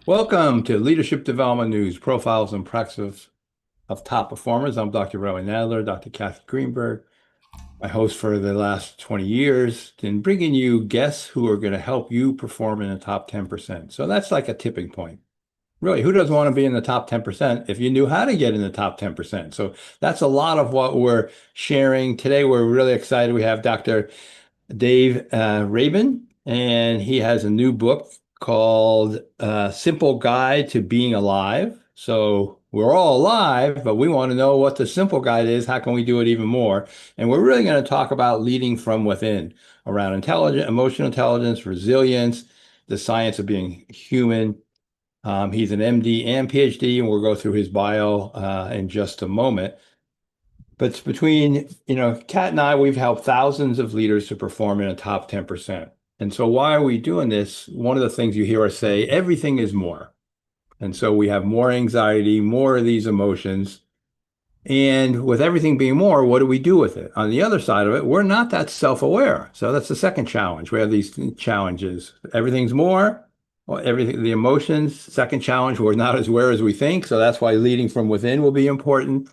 Welcome to Leadership Development News, Profiles and Practices of Top Performers. I'm Dr. Rowan Nadler, Dr. Kathy Greenberg, my host for the last 20 years, in bringing you guests who are going to help you perform in the top 10%. So that's like a tipping point. Really, who doesn't want to be in the top 10% if you knew how to get in the top 10%? So that's a lot of what we're sharing today. We're really excited. We have Dr. Dave Rabin, and he has a new book called Simple Guide to Being Alive. So we're all alive, but we want to know what the simple guide is. How can we do it even more? And we're really going to talk about leading from within around emotional intelligence, resilience, the science of being human. He's an MD and PhD, and we'll go through his bio in just a moment. But it's between, Kat and I, we've helped thousands of leaders to perform in a top 10%. And so why are we doing this? One of the things you hear us say, everything is more. And so we have more anxiety, more of these emotions. And with everything being more, what do we do with it? On the other side of it, we're not that self-aware. So that's the second challenge. We have these challenges. Everything's more, well, everything, the emotions. Second challenge, we're not as aware as we think. So that's why leading from within will be important.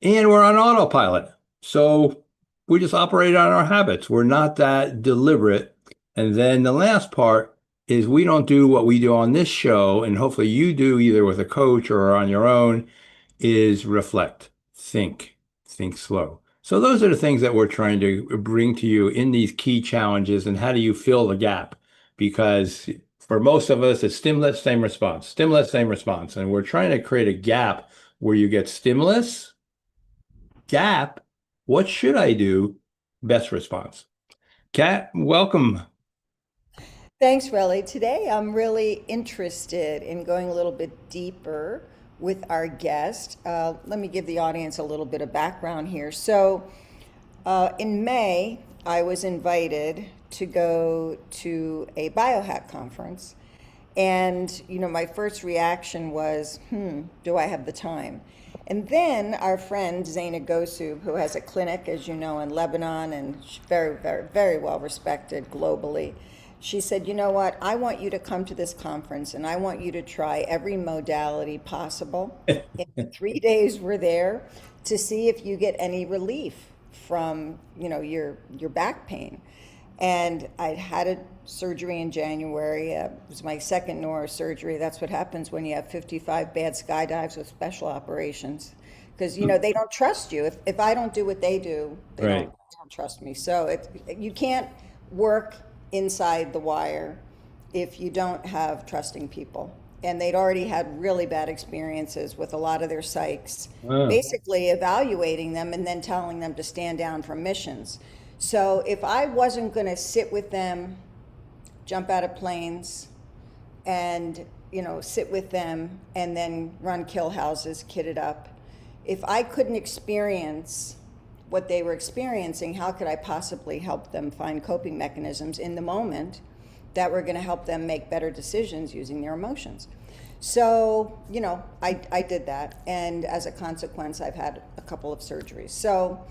And we're on autopilot. So we just operate on our habits. We're not that deliberate. And then the last part is we don't do what we do on this show, and hopefully you do either with a coach or on your own, is reflect, think slow. So those are the things that we're trying to bring to you in these key challenges. And how do you fill the gap? Because for most of us, it's stimulus, same response, stimulus, same response. And we're trying to create a gap where you get stimulus, gap, what should I do? Best response. Kat, welcome. Thanks, Relly. Today, I'm really interested in going a little bit deeper with our guest. Let me give the audience a little bit of background here. In May, I was invited to go to a biohack conference. And, my first reaction was, do I have the time? And then our friend Zaina Gosu, who has a clinic, as you know, in Lebanon and she's very, very, very well respected globally, she said, you know what? I want you to come to this conference and I want you to try every modality possible. In the 3 days we're there to see if you get any relief from, your back pain. And I'd had a surgery in January. It was my second neurosurgery. That's what happens when you have 55 bad skydives with special operations. Because, they don't trust you. If I don't do what they do, Right. they don't trust me. So you can't work inside the wire if you don't have trusting people. And they'd already had really bad experiences with a lot of their psychs, Ah, basically evaluating them and then telling them to stand down from missions. So if I wasn't going to sit with them, jump out of planes, and sit with them and then run kill houses, kit it up, if I couldn't experience what they were experiencing, how could I possibly help them find coping mechanisms in the moment that were going to help them make better decisions using their emotions? So, I did that. And as a consequence, I've had a couple of surgeries. So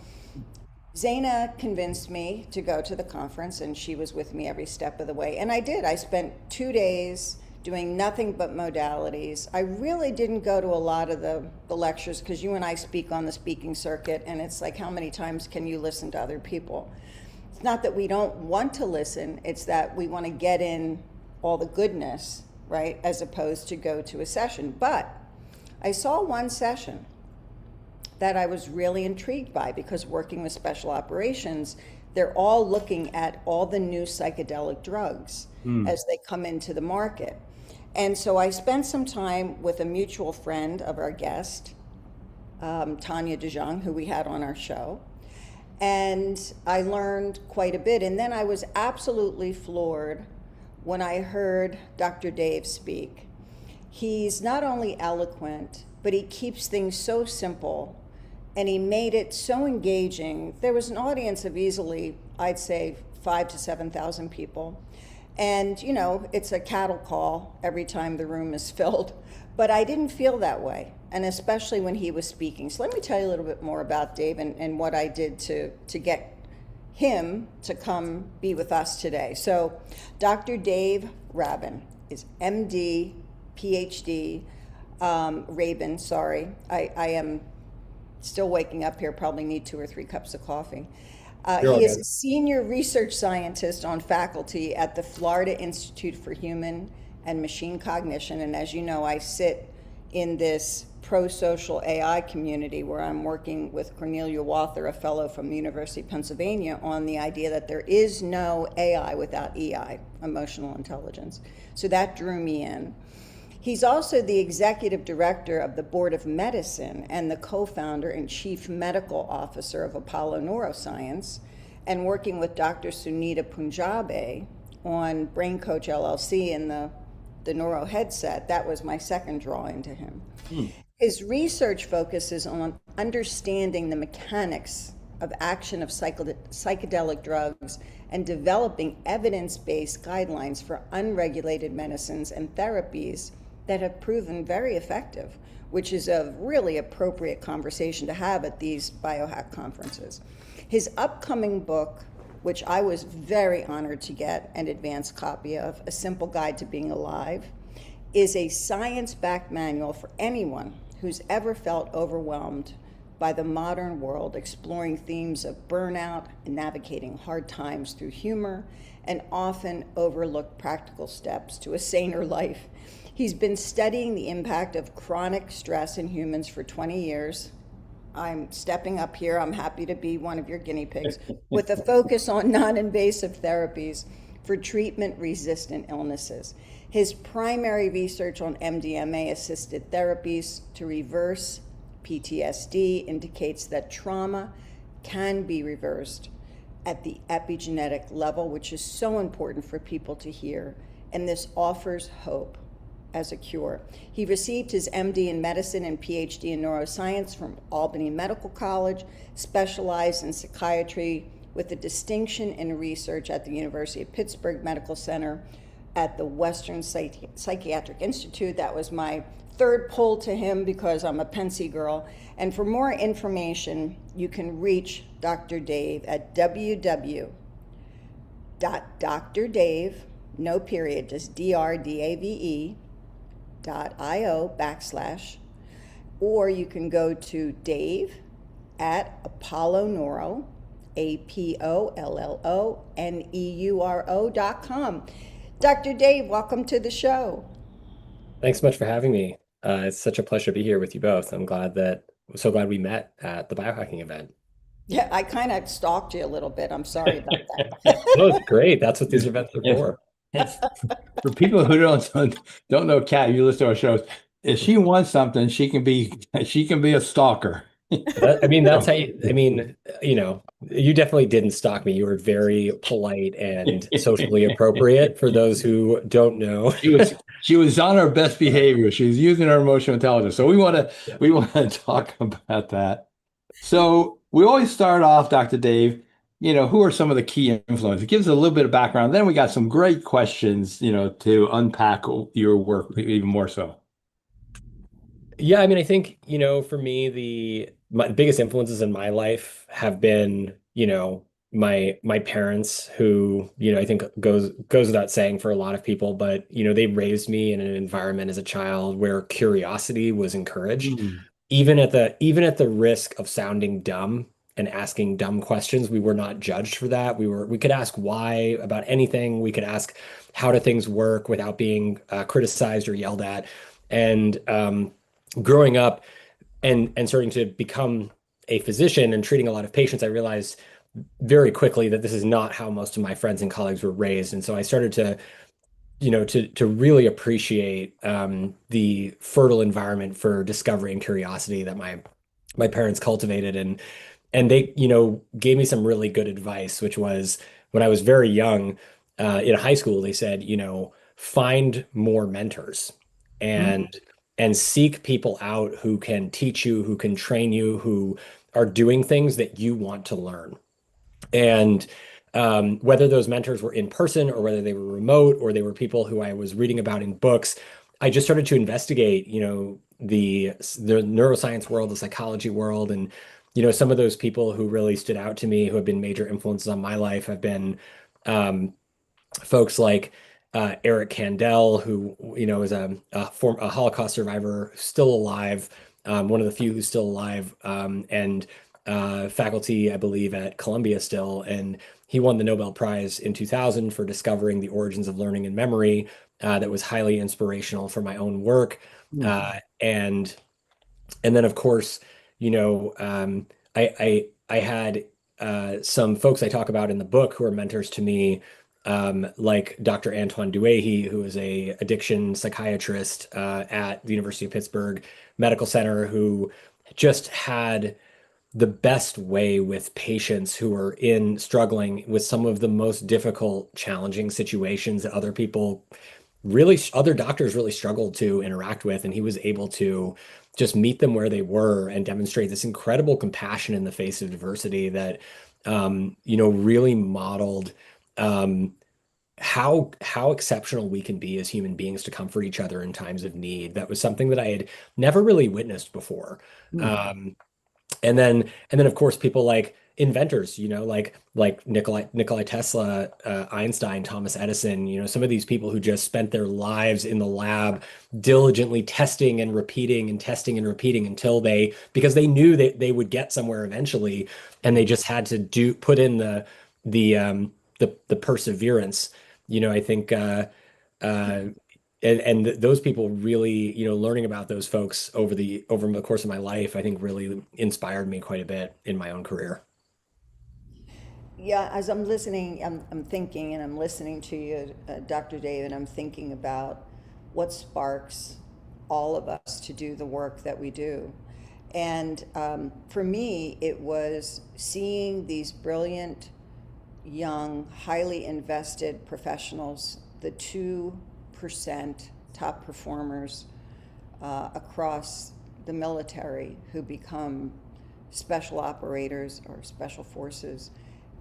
Zaina convinced me to go to the conference, and she was with me every step of the way. And I did. I spent 2 days doing nothing but modalities. I really didn't go to a lot of the lectures because you and I speak on the speaking circuit, and it's like, how many times can you listen to other people? It's not that we don't want to listen, it's that we want to get in all the goodness, right, as opposed to go to a session. But I saw one session that I was really intrigued by because working with special operations, they're all looking at all the new psychedelic drugs as they come into the market. And so I spent some time with a mutual friend of our guest, Tanya DeJong, who we had on our show. And I learned quite a bit. And then I was absolutely floored when I heard Dr. Dave speak. He's not only eloquent, but he keeps things so simple and he made it so engaging. There was an audience of easily, I'd say, 5,000 to 7,000 people. And, it's a cattle call every time the room is filled. But I didn't feel that way, and especially when he was speaking. So let me tell you a little bit more about Dave and what I did to get him to come be with us today. So Dr. Dave Rabin is MD, PhD, Rabin, sorry. I am still waking up here, probably need 2 or 3 cups of coffee. You're all He is good. a senior research scientist on faculty at the Florida Institute for Human and Machine Cognition. And as you know, I sit in this pro-social AI community where I'm working with Cornelia Walther, a fellow from the University of Pennsylvania, on the idea that there is no AI without EI, emotional intelligence. So that drew me in. He's also the executive director of the Board of Medicine and the co-founder and chief medical officer of Apollo Neuroscience, and working with Dr. Sunita Punjabe on Brain Coach LLC and the Neuro headset. That was my second drawing to him. His research focuses on understanding the mechanics of action of psychedelic drugs and developing evidence-based guidelines for unregulated medicines and therapies that have proven very effective, which is a really appropriate conversation to have at these biohack conferences. His upcoming book, which I was very honored to get an advance copy of, A Simple Guide to Being Alive, is a science-backed manual for anyone who's ever felt overwhelmed by the modern world, exploring themes of burnout and navigating hard times through humor and often overlooked practical steps to a saner life. He's been studying the impact of chronic stress in humans for 20 years. I'm stepping up here. I'm happy to be one of your guinea pigs, with a focus on non-invasive therapies for treatment-resistant illnesses. His primary research on MDMA-assisted therapies to reverse PTSD indicates that trauma can be reversed at the epigenetic level, which is so important for people to hear, and this offers hope as a cure. He received his MD in medicine and PhD in neuroscience from Albany Medical College, specialized in psychiatry with a distinction in research at the University of Pittsburgh Medical Center at the Western Psychiatric Institute. That was my third pull to him because I'm a Pensy girl. And for more information, you can reach Dr. Dave at www.drdave, no period, just DRDAVE.io/, or you can go to Dave at Apollo Neuro, APOLLONEURO.com. Dr. Dave, welcome to the show. Thanks so much for having me. It's such a pleasure to be here with you both. So glad we met at the biohacking event. Yeah, I kind of stalked you a little bit. I'm sorry about that. No, it's great. That's what these events are If, for. for people who don't know Kat, you listen to our shows. If she wants something, she can be a stalker. That's how you definitely didn't stalk me. You were very polite and socially appropriate for those who don't know. She was on her best behavior. She was using her emotional intelligence. So we want to talk about that. So we always start off, Dr. Dave, who are some of the key influences? It gives a little bit of background. Then we got some great questions, to unpack your work even more so. Yeah, I think, for me, my biggest influences in my life have been, my parents who, I think goes without saying for a lot of people, but, they raised me in an environment as a child where curiosity was encouraged, even at the risk of sounding dumb and asking dumb questions. We were not judged for that. We could ask why about anything. We could ask how do things work without being criticized or yelled at. And growing up and starting to become a physician and treating a lot of patients, I realized very quickly that this is not how most of my friends and colleagues were raised. And so I started to, to really appreciate the fertile environment for discovery and curiosity that my parents cultivated. And they, gave me some really good advice, which was when I was very young, in high school, they said, find more mentors and seek people out who can teach you, who can train you, who are doing things that you want to learn. And whether those mentors were in person or whether they were remote or they were people who I was reading about in books, I just started to investigate, the neuroscience world, the psychology world. And, some of those people who really stood out to me, who have been major influences on my life, have been folks like Eric Kandel, who is a Holocaust survivor, still alive, one of the few who's still alive, and faculty, I believe, at Columbia still. And he won the Nobel Prize in 2000 for discovering the origins of learning and memory. That was highly inspirational for my own work. Mm. And then, of course, I had some folks I talk about in the book who are mentors to me, like Dr. Antoine Duehi, who is a addiction psychiatrist at the University of Pittsburgh Medical Center, who just had the best way with patients who are in struggling with some of the most difficult, challenging situations that other doctors really struggled to interact with. And he was able to just meet them where they were and demonstrate this incredible compassion in the face of diversity that, really modeled how exceptional we can be as human beings to comfort each other in times of need. That was something that I had never really witnessed before. Mm. And then of course people like inventors, like Nikolai Tesla, Einstein, Thomas Edison, some of these people who just spent their lives in the lab diligently testing and repeating until because they knew that they would get somewhere eventually, and they just had to put in the perseverance. I think uh, and those people really, learning about those folks over the course of my life, I think really inspired me quite a bit in my own career. Yeah, as I'm listening, I'm thinking and I'm listening to you, Dr. David, I'm thinking about what sparks all of us to do the work that we do. And for me, it was seeing these brilliant, young, highly invested professionals, the 2% top performers across the military who become special operators or special forces,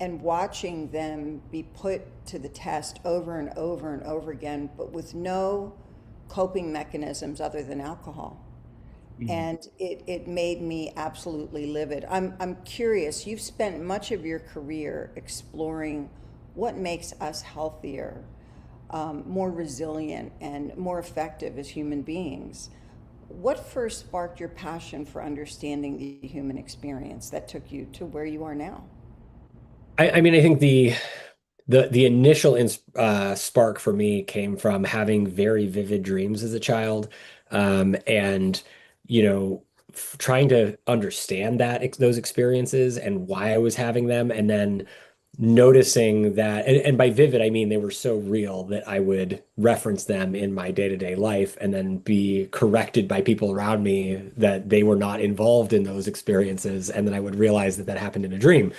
and watching them be put to the test over and over and over again, but with no coping mechanisms other than alcohol. Mm. And it made me absolutely livid. I'm curious, you've spent much of your career exploring what makes us healthier, more resilient, and more effective as human beings. What first sparked your passion for understanding the human experience that took you to where you are now? I mean, I think the initial spark for me came from having very vivid dreams as a child, and trying to understand those experiences and why I was having them, and then noticing that, and by vivid, I mean they were so real that I would reference them in my day-to-day life and then be corrected by people around me that they were not involved in those experiences, and then I would realize that that happened in a dream.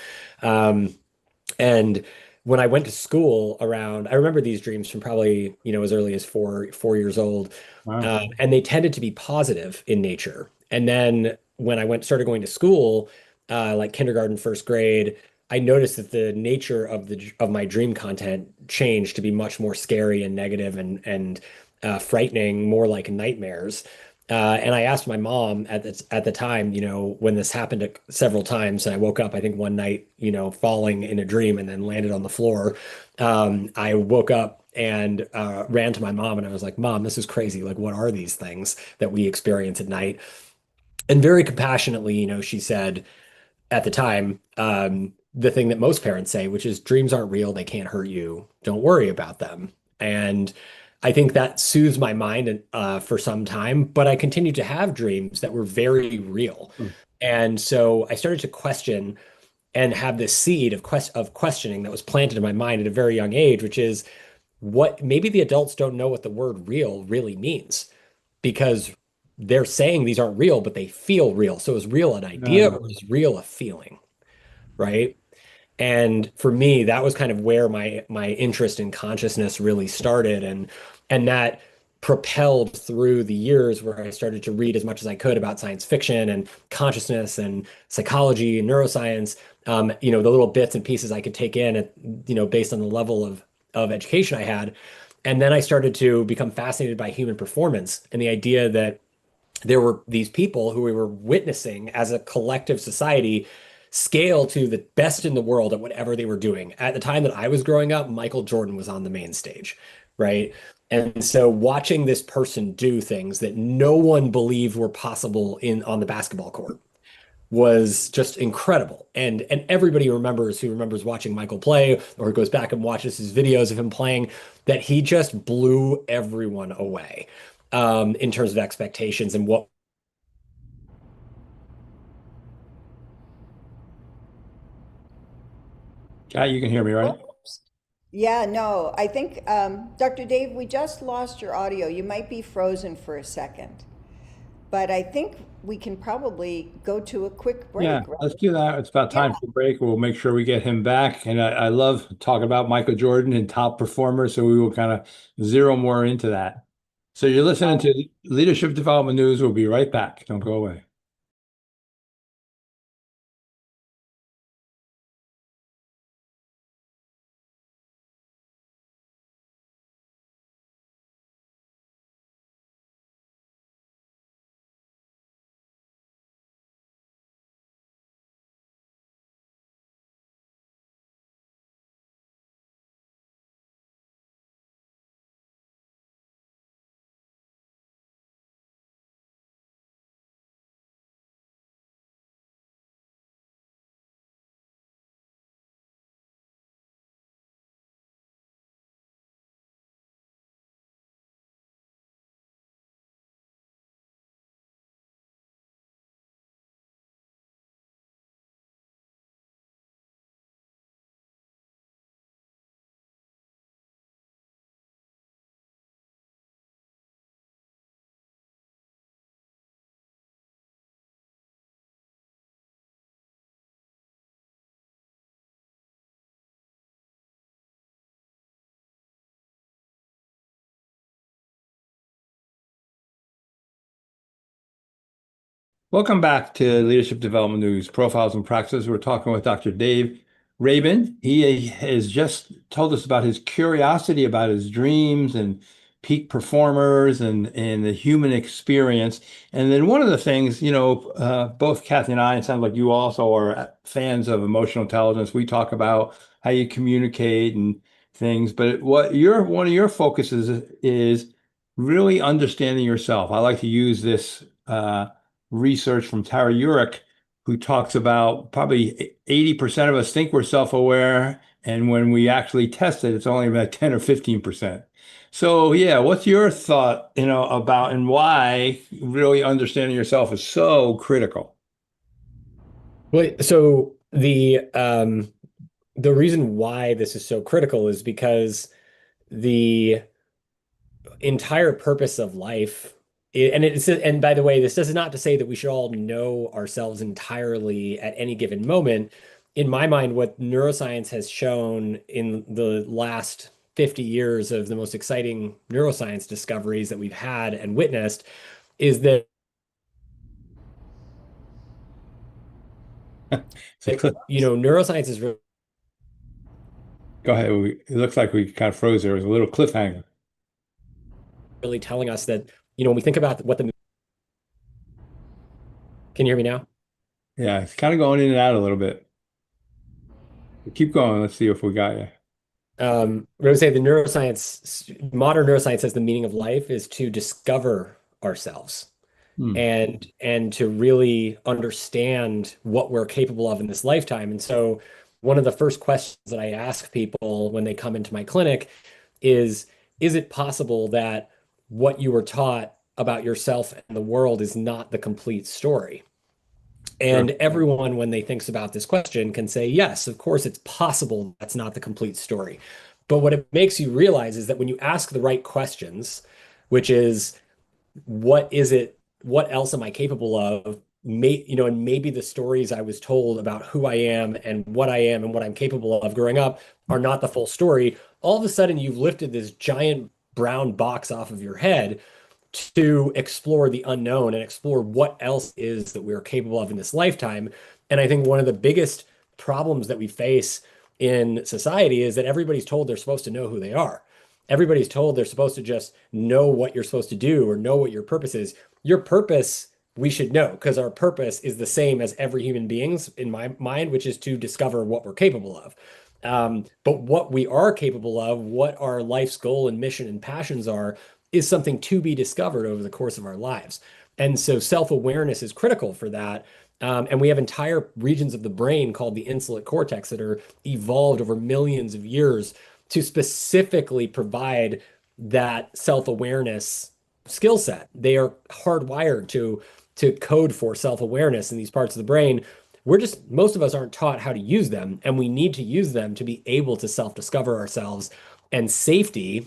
And when I went to school I remember these dreams from probably, as early as 4 years old. Wow. And they tended to be positive in nature. And then when started going to school, like kindergarten, first grade, I noticed that the nature of my dream content changed to be much more scary and negative and frightening, more like nightmares. And I asked my mom at the time, when this happened several times, and I woke up, I think one night, falling in a dream and then landed on the floor. I woke up and ran to my mom and I was like, Mom, this is crazy. Like, what are these things that we experience at night? And very compassionately, she said at the time, the thing that most parents say, which is dreams aren't real, they can't hurt you. Don't worry about them. And I think that soothed my mind for some time, but I continued to have dreams that were very real. Mm. And so I started to question and have this seed of questioning that was planted in my mind at a very young age, which is what maybe the adults don't know what the word real really means, because they're saying these aren't real, but they feel real. So is real an idea Uh, or is real a feeling, right? And for me, that was kind of where my interest in consciousness really started, and that propelled through the years where I started to read as much as I could about science fiction and consciousness and psychology and neuroscience. The little bits and pieces I could take in, based on the level of education I had. And then I started to become fascinated by human performance and the idea that there were these people who we were witnessing as a collective society scale to the best in the world at whatever they were doing. At the time that I was growing up, Michael Jordan was on the main stage, right? And so watching this person do things that no one believed were possible in on the basketball court was just incredible. And everybody remembers who remembers watching Michael play or goes back and watches his videos of him playing that he just blew everyone away in terms of expectations and what. Kat, you can hear me, right? Oops. Yeah, no, I think, Dr. Dave, we just lost your audio. You might be frozen for a second, but I think we can probably go to a quick break, Yeah, right? let's do that. It's about time Yeah. for a break. We'll make sure we get him back. And I love talking about Michael Jordan and top performers, so we will kind of zero more into that. So you're listening to Leadership Development News. We'll be right back. Don't go away. Welcome back to Leadership Development News, Profiles and Practices. We're talking with Dr. Dave Rabin. He has just told us about his curiosity about his dreams and peak performers and the human experience. And then one of the things, both Kathy and I, it sounds like you also are fans of emotional intelligence. We talk about how you communicate and things, but one of your focuses is really understanding yourself. I like to use this research from Tara Urich, who talks about probably 80% of us think we're self-aware, and when we actually test it, it's only about 10 or 15%. So yeah, what's your thought, about and why really understanding yourself is so critical? Well, so the reason why this is so critical is because the entire purpose of life, and by the way, this is not to say that we should all know ourselves entirely at any given moment. In my mind, what neuroscience has shown in the last 50 years of the most exciting neuroscience discoveries that we've had and witnessed is that So, neuroscience is really go ahead. It looks like we kind of froze there. It was a little cliffhanger. telling us that, when we think about what the, can you hear me now? Yeah, it's kind of going in and out a little bit. Keep going. Let's see if we got you. I would say modern neuroscience says the meaning of life is to discover ourselves Hmm. and to really understand what we're capable of in this lifetime. And so one of the first questions that I ask people when they come into my clinic is it possible that what you were taught about yourself and the world is not the complete story? Sure. And everyone, when they thinks about this question, can say, yes, of course, it's possible that's not the complete story. But what it makes you realize is that when you ask the right questions, which is, what is it? What else am I capable of? And maybe the stories I was told about who I am and what I'm capable of growing up are not the full story. All of a sudden, you've lifted this giant brown box off of your head to explore the unknown and explore what else is that we're capable of in this lifetime. And I think one of the biggest problems that we face in society is that everybody's told they're supposed to know who they are. Everybody's told they're supposed to just know what you're supposed to do or know what your purpose is. Your purpose, we should know, because our purpose is the same as every human being's, in my mind, which is to discover what we're capable of. But what we are capable of, what our life's goal and mission and passions are, is something to be discovered over the course of our lives. And so self-awareness is critical for that. And we have entire regions of the brain called the insular cortex that are evolved over millions of years to specifically provide that self-awareness skill set. They are hardwired to code for self-awareness in these parts of the brain. We're just, most of us aren't taught how to use them, and we need to use them to be able to self-discover ourselves. And safety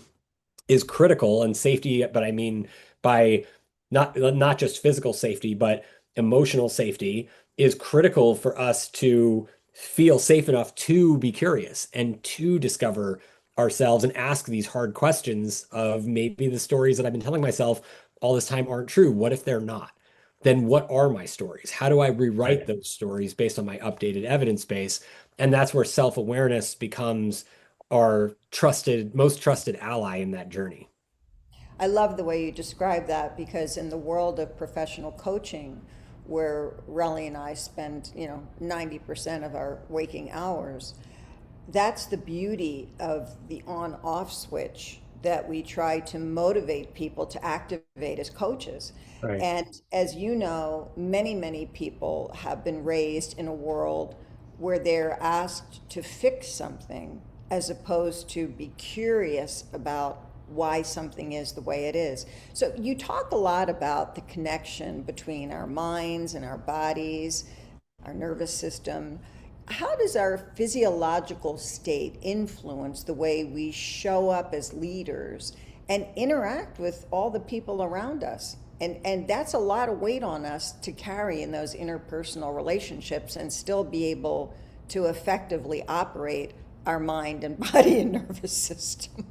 is critical, and safety, but I mean by not just physical safety, but emotional safety is critical for us to feel safe enough to be curious and to discover ourselves and ask these hard questions of maybe the stories that I've been telling myself all this time aren't true. What if they're not? Then what are my stories? How do I rewrite Right. those stories based on my updated evidence base? And that's where self-awareness becomes our most trusted ally in that journey. I love the way you describe that because in the world of professional coaching, where Relly and I spend, 90% of our waking hours, that's the beauty of the on-off switch that we try to motivate people to activate as coaches. Right. And as you know, many, many people have been raised in a world where they're asked to fix something as opposed to be curious about why something is the way it is. So you talk a lot about the connection between our minds and our bodies, our nervous system. How does our physiological state influence the way we show up as leaders and interact with all the people around us? And that's a lot of weight on us to carry in those interpersonal relationships and still be able to effectively operate our mind and body and nervous system.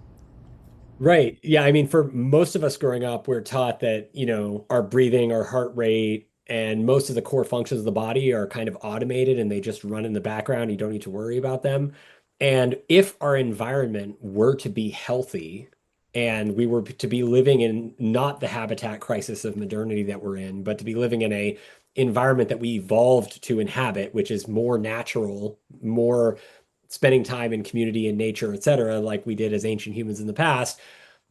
Right. Yeah. I mean, for most of us growing up, we're taught that, our breathing, our heart rate, and most of the core functions of the body are kind of automated and they just run in the background. You don't need to worry about them. And if our environment were to be healthy and we were to be living in not the habitat crisis of modernity that we're in, but to be living in a environment that we evolved to inhabit, which is more natural, more spending time in community and nature, et cetera, like we did as ancient humans in the past,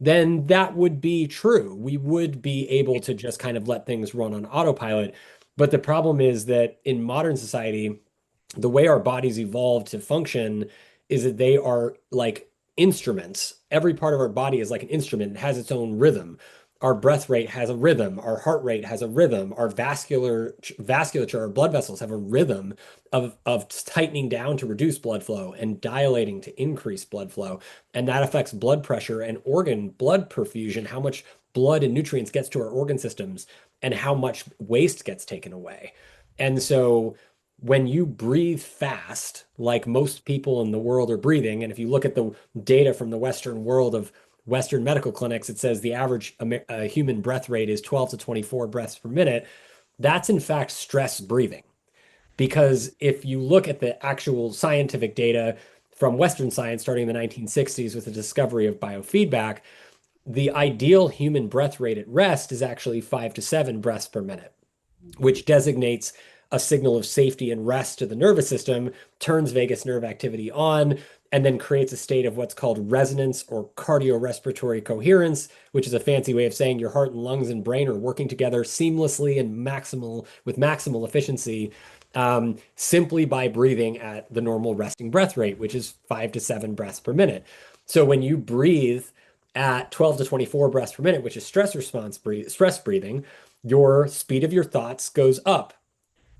then that would be true. We would be able to just kind of let things run on autopilot. But the problem is that in modern society, the way our bodies evolved to function is that they are like instruments. Every part of our body is like an instrument. It has its own rhythm. Our breath rate has a rhythm. Our heart rate has a rhythm. Our vasculature, our blood vessels have a rhythm of tightening down to reduce blood flow and dilating to increase blood flow. And that affects blood pressure and organ blood perfusion, how much blood and nutrients gets to our organ systems and how much waste gets taken away. And so when you breathe fast, like most people in the world are breathing, and if you look at the data from the Western world of Western medical clinics, it says the average human breath rate is 12 to 24 breaths per minute. That's in fact stress breathing. Because if you look at the actual scientific data from Western science starting in the 1960s with the discovery of biofeedback, the ideal human breath rate at rest is actually 5 to 7 breaths per minute, which designates a signal of safety and rest to the nervous system, turns vagus nerve activity on, and then creates a state of what's called resonance or cardiorespiratory coherence, which is a fancy way of saying your heart and lungs and brain are working together seamlessly and with maximal efficiency, simply by breathing at the normal resting breath rate, which is 5 to 7 breaths per minute. So when you breathe at 12 to 24 breaths per minute, which is stress breathing, your speed of your thoughts goes up.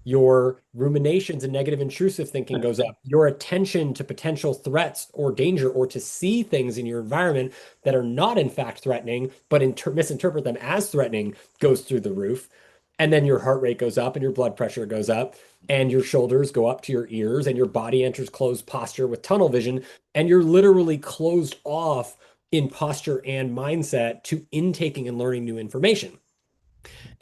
Your ruminations and negative intrusive thinking goes up. Your attention to potential threats or danger or to see things in your environment that are not in fact threatening, but misinterpret them as threatening goes through the roof. And then your heart rate goes up and your blood pressure goes up and your shoulders go up to your ears and your body enters closed posture with tunnel vision. And you're literally closed off in posture and mindset to intaking and learning new information.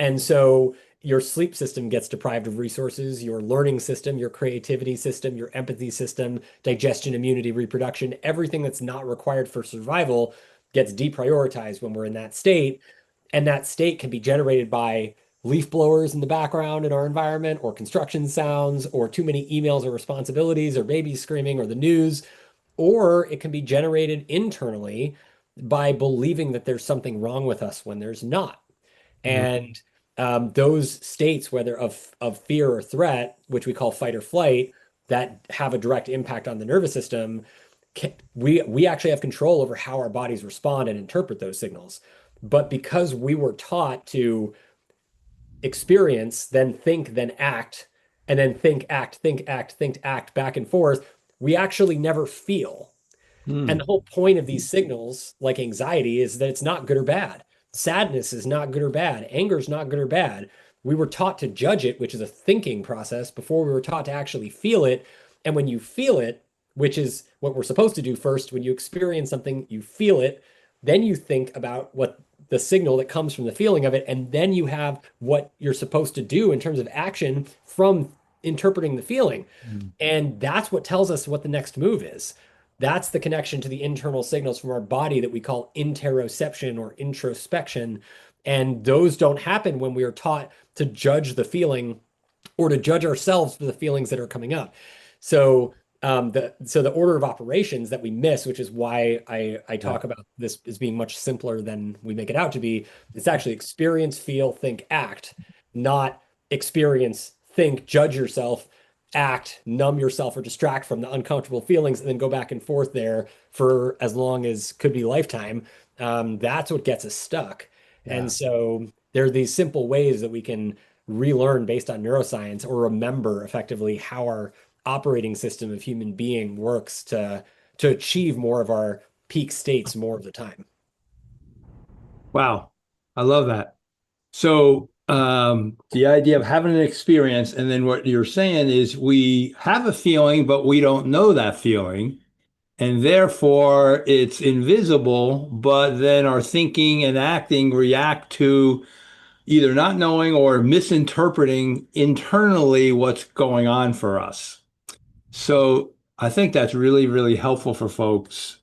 And so your sleep system gets deprived of resources, your learning system, your creativity system, your empathy system, digestion, immunity, reproduction, everything that's not required for survival gets deprioritized when we're in that state. And that state can be generated by leaf blowers in the background in our environment, or construction sounds, or too many emails or responsibilities, or babies screaming, or the news, or it can be generated internally by believing that there's something wrong with us when there's not. Mhm. And those states, whether of fear or threat, which we call fight or flight, that have a direct impact on the nervous system, we actually have control over how our bodies respond and interpret those signals. But because we were taught to experience, then think, then act, and then think, act, back and forth, we actually never feel. And Mm. the whole point of these signals, like anxiety, is that it's not good or bad. Sadness is not good or bad. Anger is not good or bad. We were taught to judge it, which is a thinking process, before we were taught to actually feel it. And when you feel it, which is what we're supposed to do first, when you experience something, you feel it, then you think about what the signal that comes from the feeling of it, and then you have what you're supposed to do in terms of action from interpreting the feeling. Mm. And that's what tells us what the next move is. That's the connection to the internal signals from our body that we call interoception or introspection. And those don't happen when we are taught to judge the feeling or to judge ourselves for the feelings that are coming up. So the order of operations that we miss, which is why I Yeah. talk about this as being much simpler than we make it out to be, it's actually experience, feel, think, act, not experience, think, judge yourself, act, numb yourself, or distract from the uncomfortable feelings, and then go back and forth there for as long as could be lifetime. That's what gets us stuck. And Yeah. so there are these simple ways that we can relearn based on neuroscience or remember effectively how our operating system of human being works to achieve more of our peak states more of the time. Wow. I love that. So, the idea of having an experience, and then what you're saying is we have a feeling, but we don't know that feeling. And therefore, it's invisible, but then our thinking and acting react to either not knowing or misinterpreting internally what's going on for us. So I think that's really, really helpful for folks,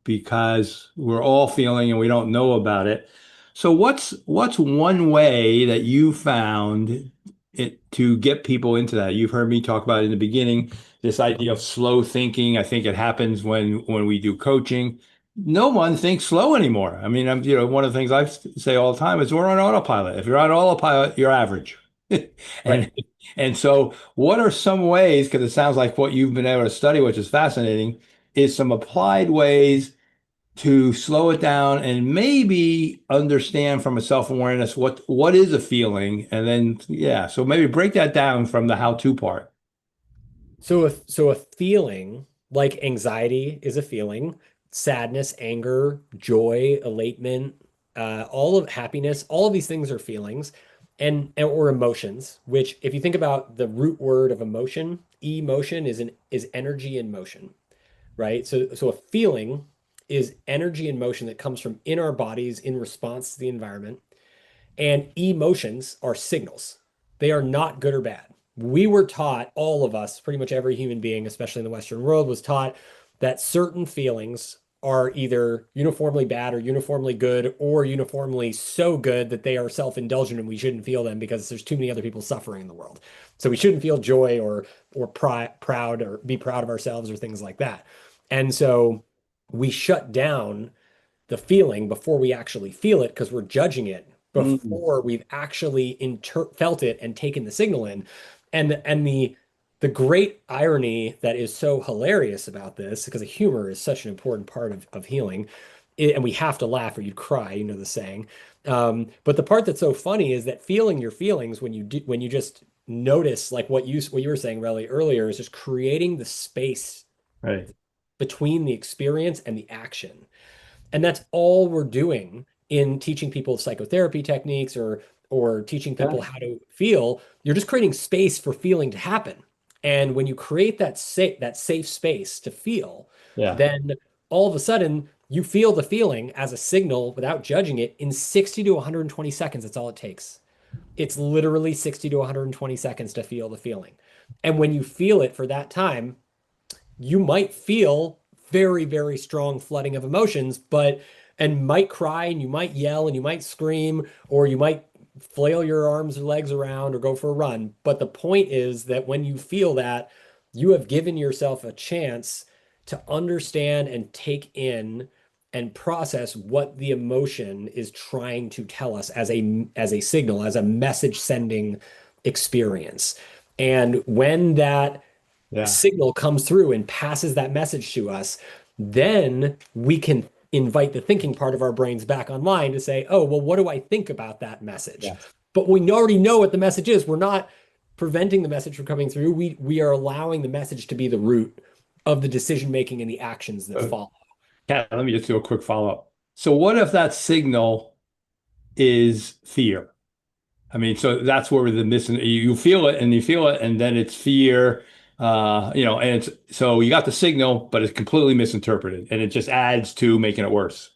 because we're all feeling and we don't know about it. So what's one way that you found it to get people into that? You've heard me talk about it in the beginning, this idea of slow thinking. I think it happens when we do coaching. No one thinks slow anymore. I mean, one of the things I say all the time is we're on autopilot. If you're on autopilot, you're average. Right. And and so what are some ways, because it sounds like what you've been able to study, which is fascinating, is some applied ways to slow it down and maybe understand from a self-awareness what is a feeling, and then yeah, so maybe break that down from the how-to part. So a feeling like anxiety is a feeling, sadness, anger, joy, elatement, all of happiness, all of these things are feelings or emotions, which if you think about the root word of emotion, emotion is energy in motion, right? So a feeling is energy in motion that comes from in our bodies in response to the environment. And emotions are signals. They are not good or bad. We were taught, all of us, pretty much every human being, especially in the Western world, was taught that certain feelings are either uniformly bad or uniformly good or uniformly so good that they are self-indulgent and we shouldn't feel them because there's too many other people suffering in the world. So we shouldn't feel joy or proud or be proud of ourselves or things like that. And so we shut down the feeling before we actually feel it because we're judging it Mm. before we've actually felt it and taken the signal in. And the great irony that is so hilarious about this, because humor is such an important part of healing, and we have to laugh or you'd cry, you know the saying. But the part that's so funny is that feeling your feelings when you just notice, like what you were saying really earlier, is just creating the space Right. between the experience and the action. And that's all we're doing in teaching people psychotherapy techniques or teaching people Yeah. how to feel. You're just creating space for feeling to happen. And when you create that safe space to feel, Yeah. then all of a sudden you feel the feeling as a signal without judging it in 60 to 120 seconds. That's all it takes. It's literally 60 to 120 seconds to feel the feeling. And when you feel it for that time, you might feel very, very strong flooding of emotions, and might cry and you might yell and you might scream or you might flail your arms or legs around or go for a run. But the point is that when you feel that, you have given yourself a chance to understand and take in and process what the emotion is trying to tell us as a signal, as a message sending experience. And when that Yeah. signal comes through and passes that message to us, then we can invite the thinking part of our brains back online to say, oh, well, what do I think about that message? Yeah. But we already know what the message is. We're not preventing the message from coming through. We are allowing the message to be the root of the decision making and the actions that follow. Kat, let me just do a quick follow-up. So what if that signal is fear? I mean, so that's where the missing, you feel it and you feel it, and then it's fear, and it's so you got the signal, but it's completely misinterpreted, and it just adds to making it worse.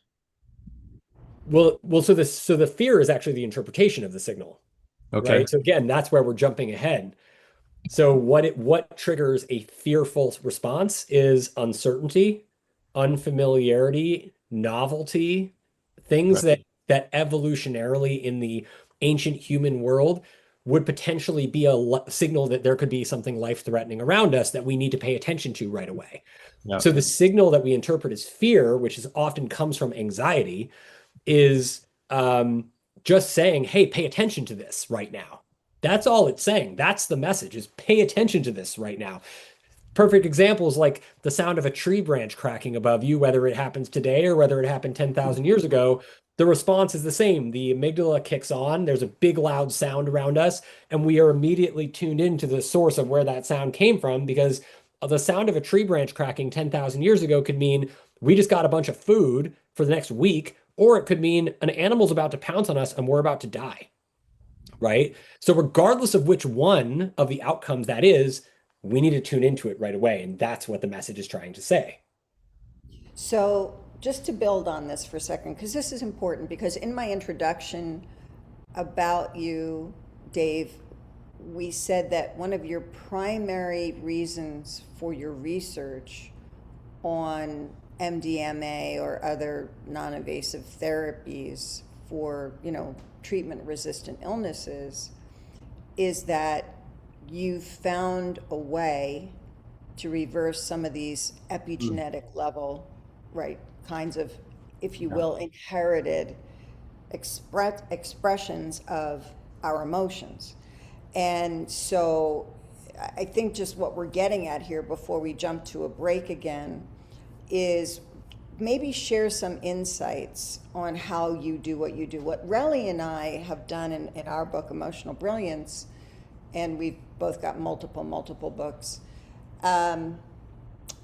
So the fear is actually the interpretation of the signal, Okay. right? So again, that's where we're jumping ahead. So what triggers a fearful response is uncertainty, unfamiliarity, novelty, things Right. that evolutionarily in the ancient human world would potentially be a signal that there could be something life-threatening around us that we need to pay attention to right away. Yeah. So the signal that we interpret as fear, which is often comes from anxiety, is just saying, hey, pay attention to this right now. That's all it's saying. That's the message, is pay attention to this right now. Perfect examples like the sound of a tree branch cracking above you, whether it happens today or whether it happened 10,000 years ago. The response is the same. The amygdala kicks on. There's a big loud sound around us, and we are immediately tuned into the source of where that sound came from, because the sound of a tree branch cracking 10,000 years ago could mean we just got a bunch of food for the next week, or it could mean an animal's about to pounce on us and we're about to die, right? So regardless of which one of the outcomes that is, we need to tune into it right away. And that's what the message is trying to say. So, just to build on this for a second, because this is important, because in my introduction about you, Dave, we said that one of your primary reasons for your research on MDMA or other non-invasive therapies for, treatment-resistant illnesses is that you've found a way to reverse some of these Mm. epigenetic level, right, kinds of, if you Yeah. will, inherited expressions of our emotions. And so I think just what we're getting at here before we jump to a break again is maybe share some insights on how you do what you do. What Relly and I have done in our book, Emotional Brilliance, and we've both got multiple books,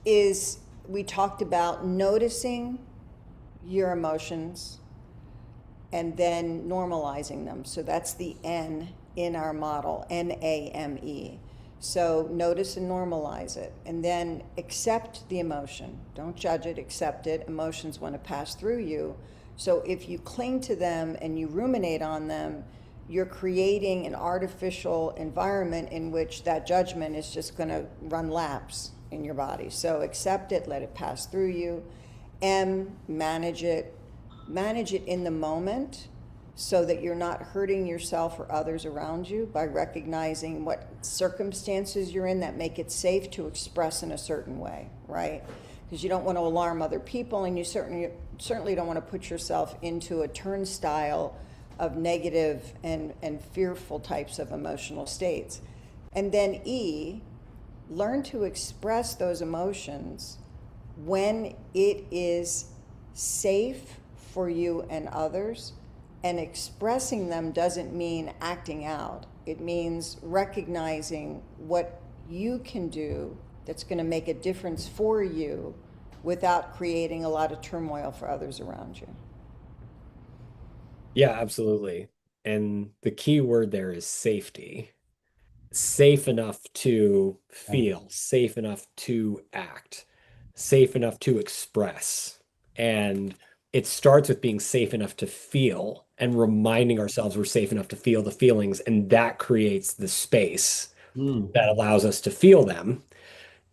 is we talked about noticing your emotions and then normalizing them. So that's the N in our model, NAME. So notice and normalize it, and then accept the emotion. Don't judge it, accept it. Emotions want to pass through you. So if you cling to them and you ruminate on them, you're creating an artificial environment in which that judgment is just going to run laps in your body. So accept it, let it pass through you. M, manage it. Manage it in the moment so that you're not hurting yourself or others around you, by recognizing what circumstances you're in that make it safe to express in a certain way, right? Because you don't want to alarm other people, and you certainly don't want to put yourself into a turnstile of negative and fearful types of emotional states. And then E, learn to express those emotions when it is safe for you and others. And expressing them doesn't mean acting out. It means recognizing what you can do that's going to make a difference for you without creating a lot of turmoil for others around you. Yeah, absolutely. And the key word there is safety. Safe enough to Yeah. feel, safe enough to act, safe enough to express. And it starts with being safe enough to feel and reminding ourselves we're safe enough to feel the feelings. And that creates the space Mm. that allows us to feel them.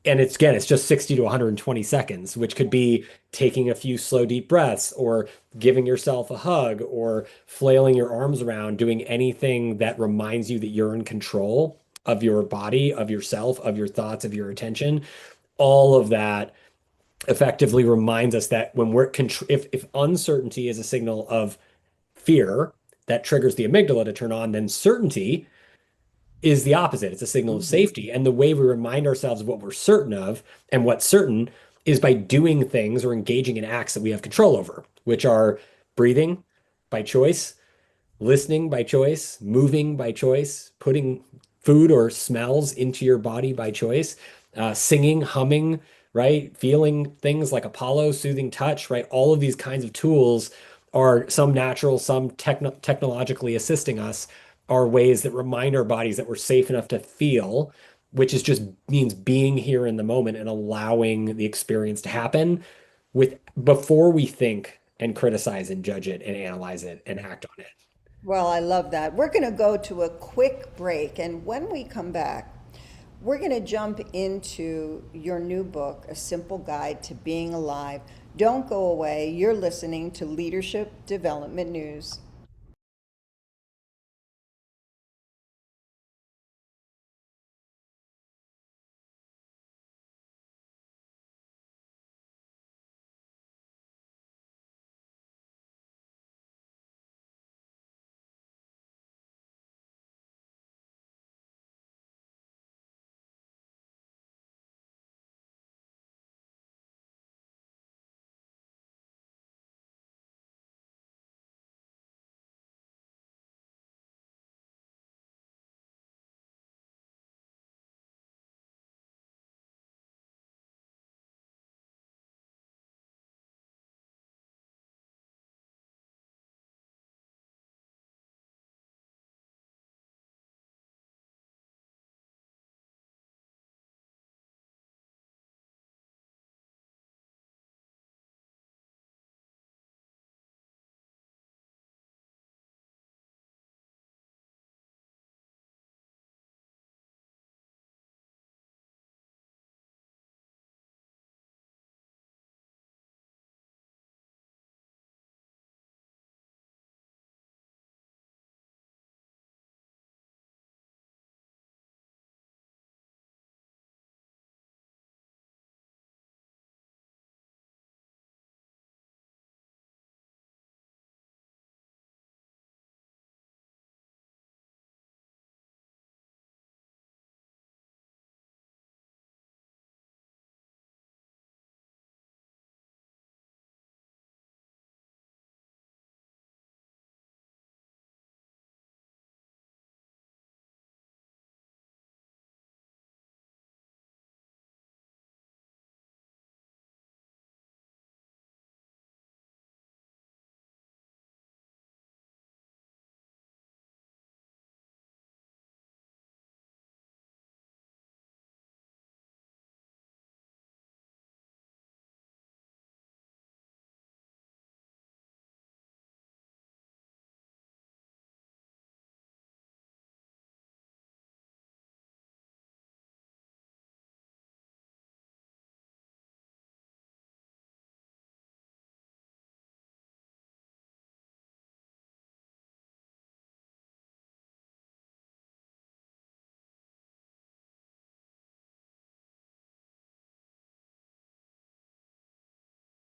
And it's just 60 to 120 seconds, which could be taking a few slow, deep breaths, or giving yourself a hug, or flailing your arms around, doing anything that reminds you that you're in control of your body, of yourself, of your thoughts, of your attention. All of that effectively reminds us that when if uncertainty is a signal of fear that triggers the amygdala to turn on, then certainty is the opposite. It's a signal of Mhm. safety. And the way we remind ourselves of what we're certain of and what's certain is by doing things or engaging in acts that we have control over, which are breathing by choice, listening by choice, moving by choice, putting food or smells into your body by choice, singing, humming, right? Feeling things like Apollo, soothing touch, right? All of these kinds of tools are some natural, some technologically assisting us, are ways that remind our bodies that we're safe enough to feel, which is just means being here in the moment and allowing the experience to happen with before we think and criticize and judge it and analyze it and act on it. Well, I love that. We're going to go to a quick break, and when we come back, we're going to jump into your new book, A Simple Guide to Being Alive. Don't go away. You're listening to Leadership Development News.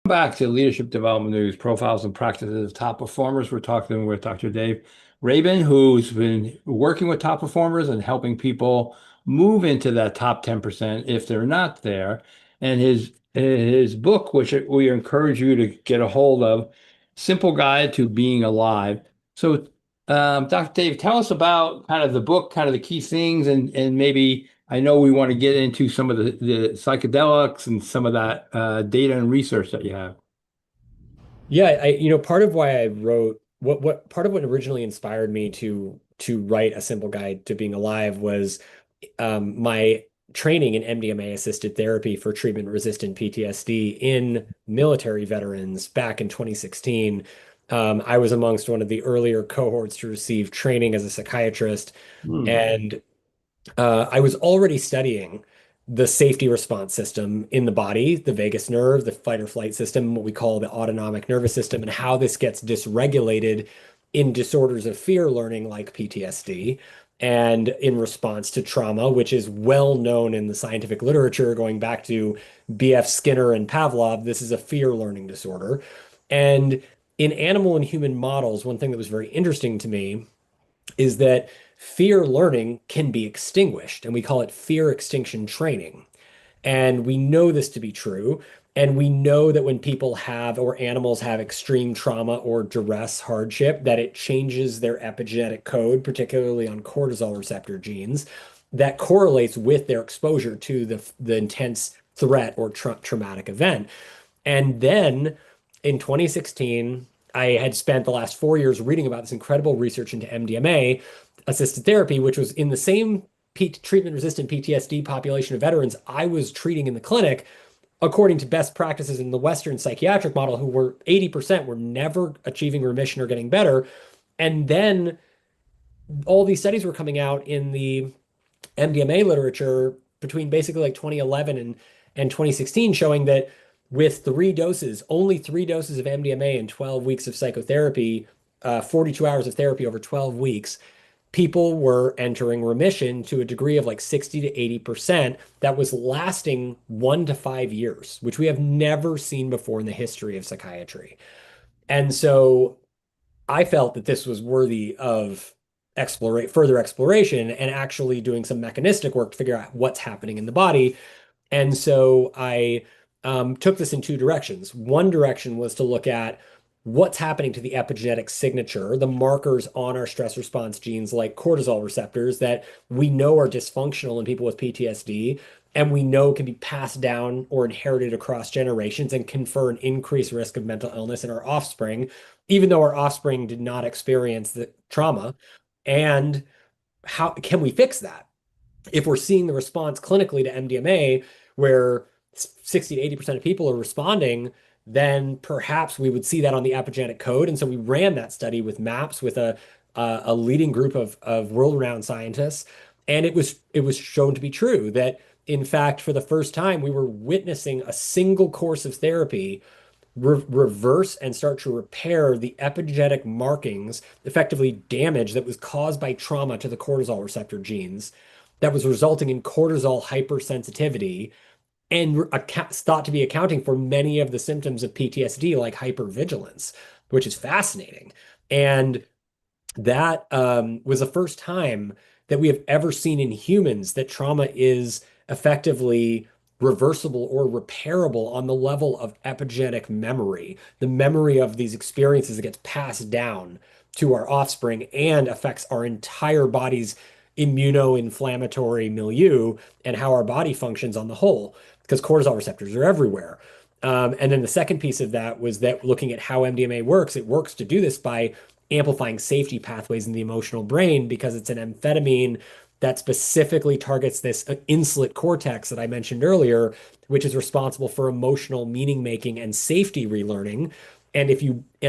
Back to Leadership Development News, Profiles and Practices of Top Performers. We're talking with Dr. Dave Rabin, who's been working with top performers and helping people move into that top 10% if they're not there. And his book, which we encourage you to get a hold of, Simple Guide to Being Alive. So, Dr. Dave, tell us about kind of the book, kind of the key things, and maybe I know we want to get into some of the psychedelics and some of that data and research that you have. Yeah, part of why I wrote what part of what originally inspired me to write a simple guide to being alive was my training in MDMA-assisted therapy for treatment-resistant PTSD in military veterans back in 2016. I was amongst one of the earlier cohorts to receive training as a psychiatrist, Hmm. and I was already studying the safety response system in the body, the vagus nerve, the fight or flight system, what we call the autonomic nervous system, and how this gets dysregulated in disorders of fear learning like PTSD. and in response to trauma, which is well known in the scientific literature, going back to B.F. Skinner and Pavlov. This is a fear learning disorder. And in animal and human models, one thing that was very interesting to me is that fear learning can be extinguished, and we call it fear extinction training. And we know this to be true. And we know that when people have, or animals have, extreme trauma or duress hardship, that it changes their epigenetic code, particularly on cortisol receptor genes, that correlates with their exposure to the intense threat or traumatic event. And then in 2016, I had spent the last 4 years reading about this incredible research into MDMA assisted therapy, which was in the same treatment-resistant PTSD population of veterans I was treating in the clinic, according to best practices in the Western psychiatric model, who were 80% were never achieving remission or getting better. And then all these studies were coming out in the MDMA literature between basically like 2011 and 2016, showing that with only 3 doses of MDMA and 12 weeks of psychotherapy, 42 hours of therapy over 12 weeks, people were entering remission to a degree of like 60 to 80% that was lasting 1 to 5 years, which we have never seen before in the history of psychiatry. And so I felt that this was worthy of further exploration and actually doing some mechanistic work to figure out what's happening in the body. And so I took this in 2 directions. One direction was to look at what's happening to the epigenetic signature, the markers on our stress response genes like cortisol receptors that we know are dysfunctional in people with PTSD, and we know can be passed down or inherited across generations and confer an increased risk of mental illness in our offspring, even though our offspring did not experience the trauma. And how can we fix that? If we're seeing the response clinically to MDMA, where 60 to 80% of people are responding, then perhaps we would see that on the epigenetic code. And so we ran that study with MAPS with a leading group of world-renowned scientists. And it was shown to be true that, in fact, for the first time, we were witnessing a single course of therapy reverse and start to repair the epigenetic markings, effectively damage that was caused by trauma to the cortisol receptor genes, that was resulting in cortisol hypersensitivity and thought to be accounting for many of the symptoms of PTSD, like hypervigilance, which is fascinating. And that was the first time that we have ever seen in humans that trauma is effectively reversible or repairable on the level of epigenetic memory, the memory of these experiences that gets passed down to our offspring and affects our entire body's immuno-inflammatory milieu and how our body functions on the whole, because cortisol receptors are everywhere. And then the second piece of that was that looking at how MDMA works, it works to do this by amplifying safety pathways in the emotional brain, because it's an amphetamine that specifically targets this insular cortex that I mentioned earlier, which is responsible for emotional meaning making and safety relearning. And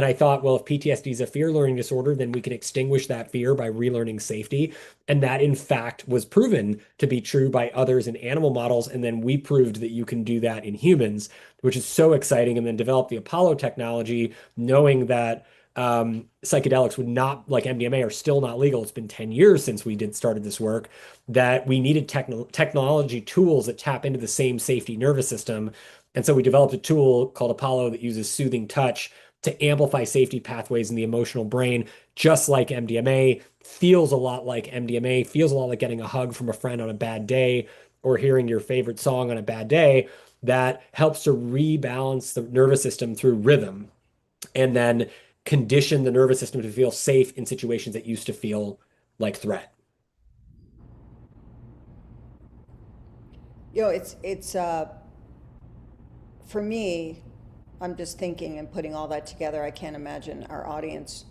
I thought, well, if PTSD is a fear learning disorder, then we can extinguish that fear by relearning safety. And that, in fact, was proven to be true by others in animal models. And then we proved that you can do that in humans, which is so exciting. And then developed the Apollo technology, knowing that psychedelics would not, like MDMA, are still not legal. It's been 10 years since we started this work, that we needed technology tools that tap into the same safety nervous system. And so we developed a tool called Apollo that uses soothing touch to amplify safety pathways in the emotional brain, just like MDMA, feels a lot like MDMA, feels a lot like getting a hug from a friend on a bad day or hearing your favorite song on a bad day, that helps to rebalance the nervous system through rhythm and then condition the nervous system to feel safe in situations that used to feel like threat. It's for me, I'm just thinking and putting all that together. I can't imagine our audience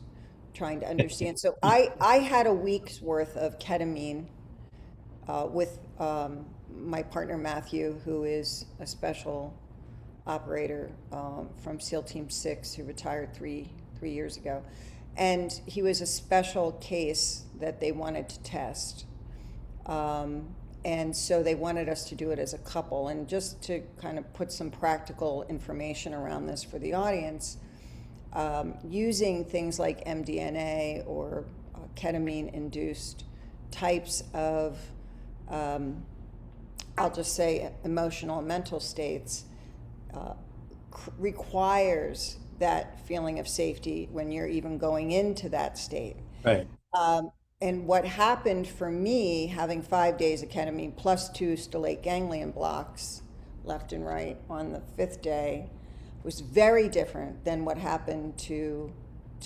trying to understand. So I had a week's worth of ketamine with my partner Matthew, who is a special operator from SEAL Team 6, who retired three years ago. And he was a special case that they wanted to test. And so they wanted us to do it as a couple. And just to kind of put some practical information around this for the audience, using things like MDMA or ketamine-induced types of, um, I'll just say, emotional and mental states requires that feeling of safety when you're even going into that state. Right. And what happened for me, having 5 days of ketamine plus two stellate ganglion blocks left and right on the fifth day, was very different than what happened to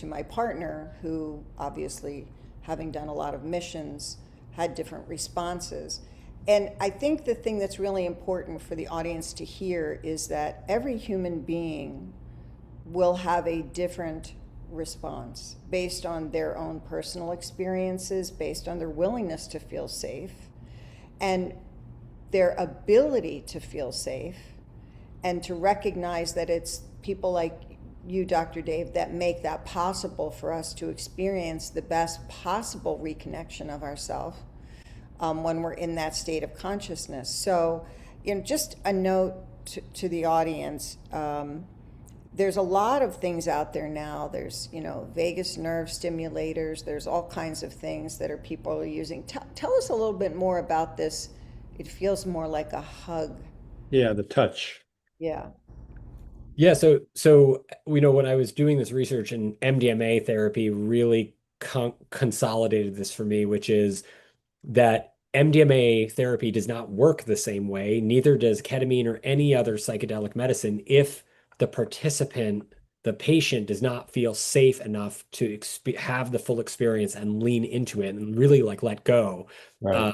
my partner, who obviously, having done a lot of missions, had different responses. And I think the thing that's really important for the audience to hear is that every human being will have a different response based on their own personal experiences, based on their willingness to feel safe and their ability to feel safe, and to recognize that it's people like you, Dr. Dave, that make that possible for us to experience the best possible reconnection of ourselves when we're in that state of consciousness. So, just a note to the audience. There's a lot of things out there now. There's, vagus nerve stimulators. There's all kinds of things that people are using. Tell us a little bit more about this. It feels more like a hug. Yeah, the touch. Yeah. Yeah, so when I was doing this research, and MDMA therapy really consolidated this for me, which is that MDMA therapy does not work the same way, neither does ketamine or any other psychedelic medicine, if the participant, the patient, does not feel safe enough to have the full experience and lean into it and really let go, Right.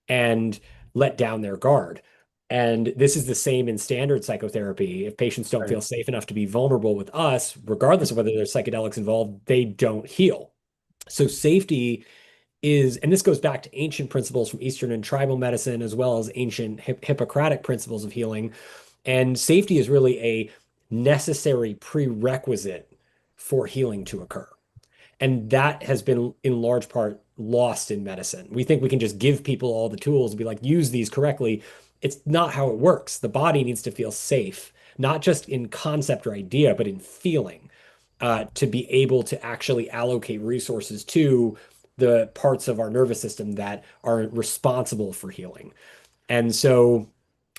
and let down their guard. And this is the same in standard psychotherapy. If patients don't feel Right. safe enough to be vulnerable with us, regardless of whether there's psychedelics involved, they don't heal. So safety is, and this goes back to ancient principles from Eastern and tribal medicine, as well as ancient Hippocratic principles of healing. And safety is really a necessary prerequisite for healing to occur. And that has been in large part lost in medicine. We think we can just give people all the tools and be like, use these correctly. It's not how it works. The body needs to feel safe, not just in concept or idea, but in feeling, to be able to actually allocate resources to the parts of our nervous system that are responsible for healing. And so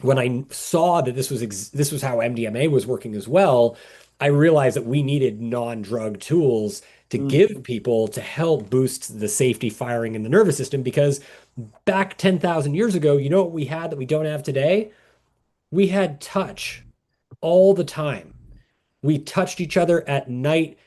when I saw that this was how MDMA was working as well, I realized that we needed non-drug tools to give people to help boost the safety firing in the nervous system. Because back 10,000 years ago, you know what we had that we don't have today? We had touch all the time. We touched each other at night,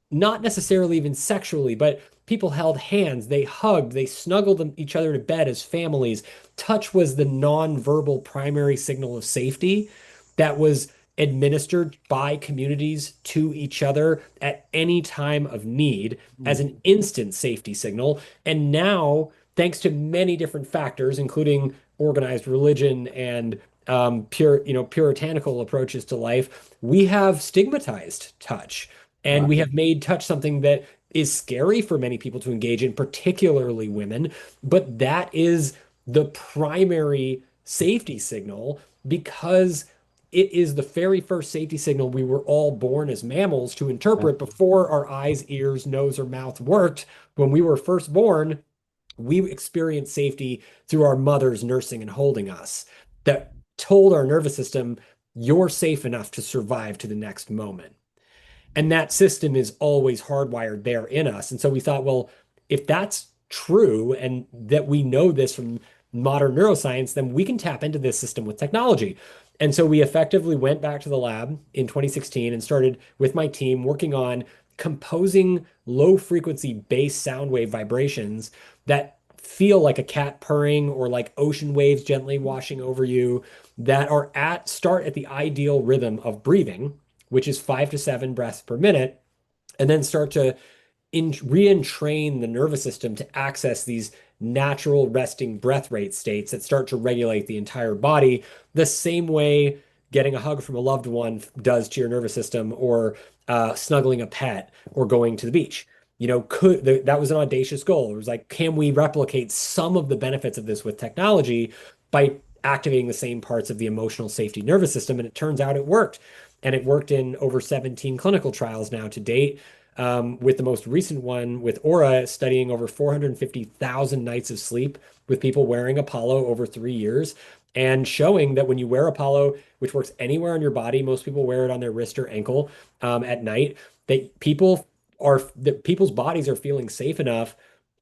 not necessarily even sexually, but people held hands, they hugged, they snuggled each other to bed as families. Touch was the non-verbal primary signal of safety that was administered by communities to each other at any time of need as an instant safety signal. And now, thanks to many different factors, including organized religion and puritanical approaches to life, we have stigmatized touch. And we have made touch something that is scary for many people to engage in, particularly women. But that is the primary safety signal, because it is the very first safety signal we were all born as mammals to interpret before our eyes, ears, nose, or mouth worked. When we were first born, we experienced safety through our mothers nursing and holding us, that told our nervous system, you're safe enough to survive to the next moment. And that system is always hardwired there in us. And so we thought, well, if that's true and that we know this from modern neuroscience, then we can tap into this system with technology. And so we effectively went back to the lab in 2016 and started with my team working on composing low frequency bass sound wave vibrations that feel like a cat purring or like ocean waves gently washing over you, that start at the ideal rhythm of breathing, which is 5 to 7 breaths per minute, and then start to re-entrain the nervous system to access these natural resting breath rate states that start to regulate the entire body, the same way getting a hug from a loved one does to your nervous system, or snuggling a pet, or going to the beach. That was an audacious goal. It was like, can we replicate some of the benefits of this with technology by activating the same parts of the emotional safety nervous system? And it turns out it worked. And it worked in over 17 clinical trials now to date. with the most recent one with Aura studying over 450,000 nights of sleep with people wearing Apollo over 3 years and showing that when you wear Apollo, which works anywhere on your body, most people wear it on their wrist or ankle at night, that people's bodies are feeling safe enough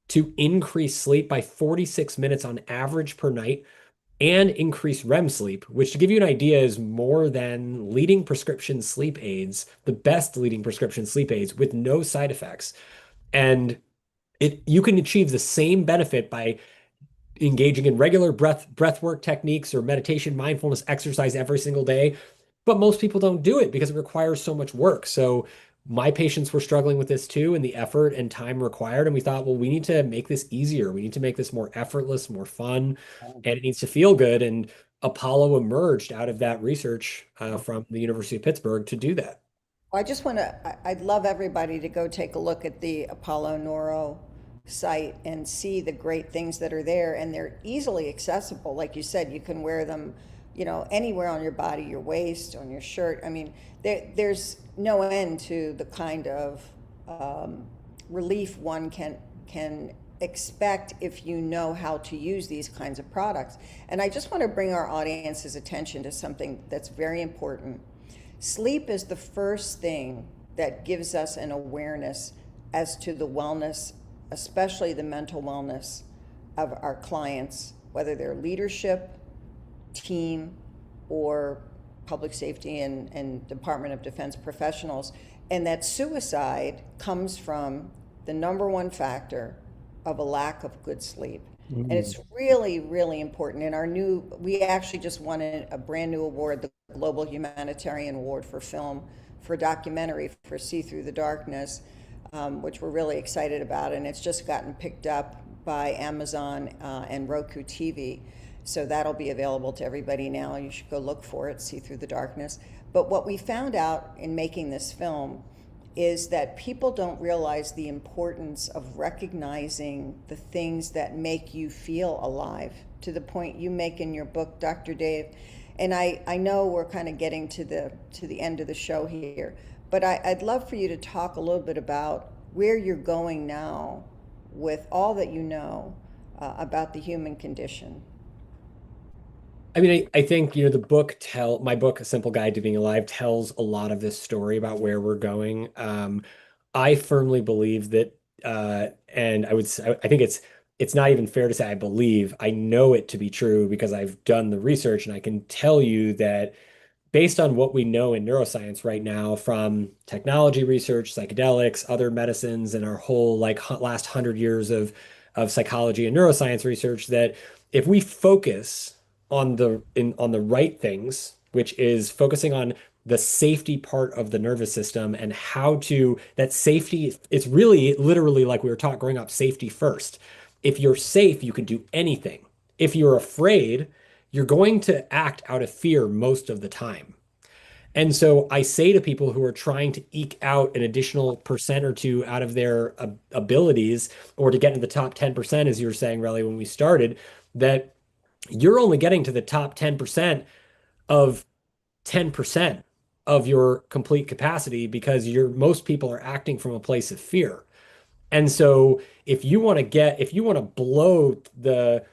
to increase sleep by 46 minutes on average per night and increase REM sleep, which to give you an idea is more than leading prescription sleep aids, the best leading prescription sleep aids with no side effects. And you can achieve the same benefit by engaging in regular breath work techniques or meditation, mindfulness exercise every single day. But most people don't do it because it requires so much work. So my patients were struggling with this too, and the effort and time required. And we thought, well, we need to make this easier. We need to make this more effortless, more fun, and it needs to feel good. And Apollo emerged out of that research from the University of Pittsburgh to do that. I just want to, I'd love everybody to go take a look at the Apollo Neuro site and see the great things that are there. And they're easily accessible. Like you said, you can wear them, anywhere on your body, your waist, on your shirt. I mean, there's no end to the kind of relief one can expect if you know how to use these kinds of products. And I just want to bring our audience's attention to something that's very important. Sleep is the first thing that gives us an awareness as to the wellness, especially the mental wellness of our clients, whether they're leadership, team, or public safety and Department of Defense professionals. And that suicide comes from the number one factor of a lack of good sleep. And it's really, really important. We actually just won a brand new award, the Global Humanitarian Award for film, for a documentary for See Through the Darkness, which we're really excited about. And it's just gotten picked up by Amazon and Roku TV. So that'll be available to everybody now. You should go look for it, See Through the Darkness. But what we found out in making this film is that people don't realize the importance of recognizing the things that make you feel alive, to the point you make in your book, Dr. Dave. And I know we're kind of getting to the end of the show here, but I'd love for you to talk a little bit about where you're going now with all that you know about the human condition. I mean, I think, my book, A Simple Guide to Being Alive, tells a lot of this story about where we're going. I firmly believe that, and I think it's not even fair to say I believe, I know it to be true because I've done the research and I can tell you that based on what we know in neuroscience right now from technology research, psychedelics, other medicines, and our whole last 100 years of psychology and neuroscience research, that if we focus on the right things, which is focusing on the safety part of the nervous system and how to that safety, it's really literally like we were taught growing up, safety first. If you're safe, you can do anything. If you're afraid, you're going to act out of fear most of the time. And so I say to people who are trying to eke out an additional percent or two out of their abilities, or to get into the top 10%, as you were saying, Relly, when we started, that you're only getting to the top 10% of 10% of your complete capacity because most people are acting from a place of fear. And so if you want to blow the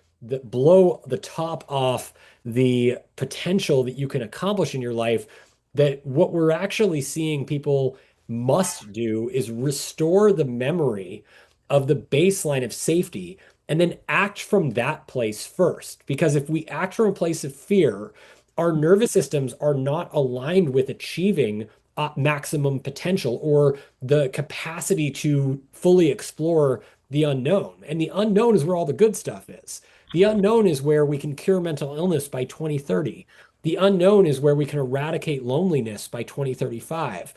top off the potential that you can accomplish in your life, that what we're actually seeing people must do is restore the memory of the baseline of safety and then act from that place first. Because if we act from a place of fear, our nervous systems are not aligned with achieving maximum potential or the capacity to fully explore the unknown. And the unknown is where all the good stuff is. The unknown is where we can cure mental illness by 2030. The unknown is where we can eradicate loneliness by 2035.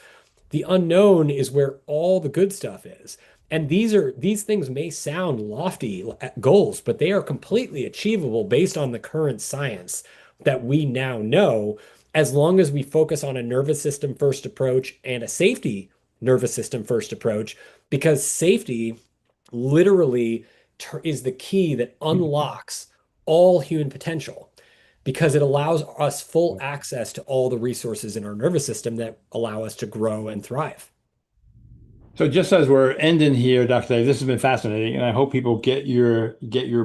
The unknown is where all the good stuff is. And these things may sound lofty goals, but they are completely achievable based on the current science that we now know, as long as we focus on a nervous system first approach and a safety nervous system first approach, because safety literally is the key that unlocks all human potential, because it allows us full access to all the resources in our nervous system that allow us to grow and thrive. So just as we're ending here, Dr. Dave, this has been fascinating, and I hope people get your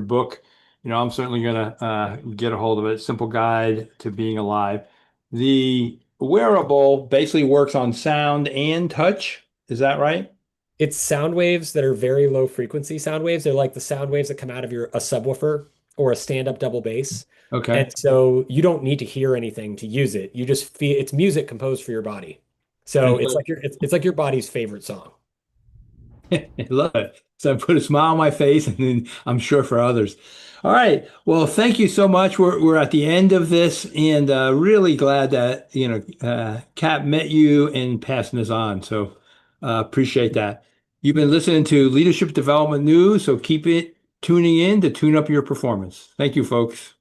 book. I'm certainly gonna get a hold of it. Simple Guide to Being Alive. The wearable basically works on sound and touch. Is that right? It's sound waves that are very low frequency sound waves. They're like the sound waves that come out of a subwoofer or a stand-up double bass. Okay. And so you don't need to hear anything to use it. You just feel it's music composed for your body. So And it's so like it's like your body's favorite song. I love it. So I put a smile on my face, and then I'm sure for others. All right. Well, thank you so much. We're at the end of this, and really glad that Kat met you and passing this on. So appreciate that. You've been listening to Leadership Development News, so keep it tuning in to tune up your performance. Thank you, folks.